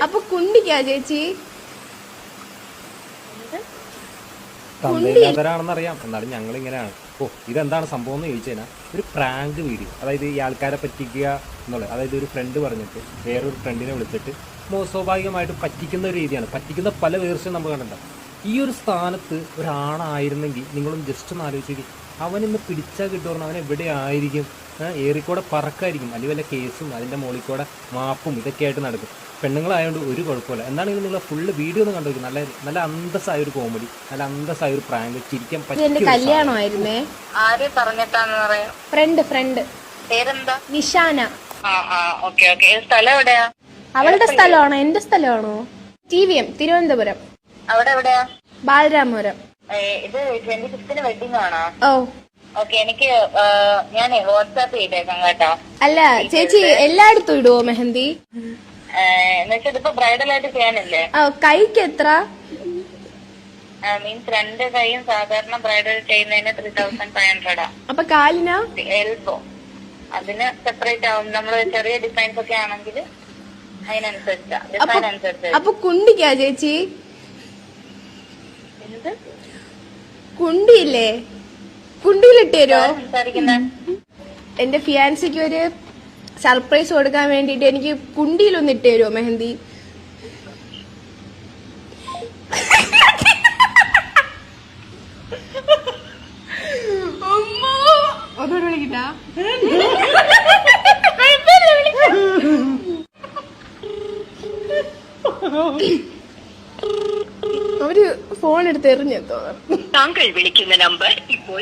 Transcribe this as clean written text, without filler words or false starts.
അപ്പൊ കുണ്ടിക്കാ ചേച്ചി? തന്തയില്ലാത്തവരാണെന്നറിയാം, എന്നാലും ഞങ്ങൾ ഇങ്ങനെയാണ്. ഓ, ഇതെന്താണ് സംഭവം എന്ന് ചോദിച്ചു ഒരു പ്രാങ്ക് വീഡിയോ, അതായത് ഈ ആൾക്കാരെ പറ്റിക്കുക എന്നുള്ളത്. അതായത് ഒരു ഫ്രണ്ട് പറഞ്ഞിട്ട് വേറൊരു ഫ്രണ്ടിനെ വിളിച്ചിട്ട് സ്വാഭാവികമായിട്ട് പറ്റിക്കുന്ന ഒരു രീതിയാണ്. പറ്റിക്കുന്ന പല വേർഷൻ നമ്മൾ കണ്ടിട്ടുണ്ടാവും. ഈ ഒരു സ്ഥാനത്ത് ഒരാണായിരുന്നെങ്കിൽ നിങ്ങളും ജസ്റ്റ് ഒന്ന് ആലോചിച്ച്, അവനിന്ന് പിടിച്ചാൽ കിട്ടുമെന്ന് അവൻ എവിടെ ആയിരിക്കും? ഏറിക്കൂടെ പറക്കായിരിക്കും, അല്ലെങ്കിൽ വല്ല കേസും അതിൻ്റെ മുകളിൽ കൂടെ മാപ്പും ഇതൊക്കെ ആയിട്ട് നടക്കും. പെണ്ണുങ്ങളായതുകൊണ്ട് ഒരു കുഴപ്പമില്ല. എന്താണെങ്കിലും നിങ്ങൾ ഫുള്ള് വീഡിയോ ഒന്ന് കണ്ടു. നല്ല നല്ല അന്തസ്സായ ഒരു കോമഡി, നല്ല അന്തസ്സായ ഒരു പ്രാങ്ക്, ചിരിക്കാൻ പറ്റിയ കല്യാണമായിരുന്നേ. ആര് പറഞ്ഞിട്ടാന്ന് പറയാം? ഫ്രണ്ട് പേരെന്താ? നിഷാന. സ്ഥലം എവിടെയാ? അവളുടെ സ്ഥലമാണോ എന്റെ സ്ഥലമാണോ? TVM തിരുവനന്തപുരം. അവിടെ എവിടെയാ? ബാലരാമപുരം. ഇത് 25th വെഡിങ് ആണോ? ഓ ഓക്കെ, എനിക്ക് ഞാനേ വാട്സാപ്പ് ചെയ്തേക്കാം കേട്ടോ. അല്ല ചേച്ചി എല്ലായിടത്തും ഇടുവോ മെഹന്തി? എന്നുവെച്ചാൽ ഇതിപ്പോ ബ്രൈഡൽ ആയിട്ട് ചെയ്യാനില്ലേ? കൈക്ക് എത്ര? മീൻസ് 2 കൈയും സാധാരണ ബ്രൈഡൽ ചെയ്യുന്നതിന് 3500. അപ്പൊ കാലിനാ? എൽബോ അതിന് സെപ്പറേറ്റ് ആവും. നമ്മള് ചെറിയ ഡിസൈൻസ് ഒക്കെ ആണെങ്കിൽ അതിനനുസരിച്ചാ, ഡിസൈൻ അനുസരിച്ച്. അപ്പൊ കുണ്ടിക്കാ ചേച്ചി? കുണ്ടിയില്ലേ? കുണ്ടിയിലിട്ട് തരുമോ? എന്റെ ഫിയാൻസിക്ക് ഒരു സർപ്രൈസ് കൊടുക്കാൻ വേണ്ടിട്ട് എനിക്ക് കുണ്ടിയിലൊന്ന് ഇട്ട് തരുമോ മെഹന്തി? ഒന്നുകൂടെ വിളിക്കട്ടാ? അവര് ഫോൺ എടുത്ത് എറിഞ്ഞെത്തോ? താങ്കൾ വിളിക്കുന്ന നമ്പർ ഇപ്പോൾ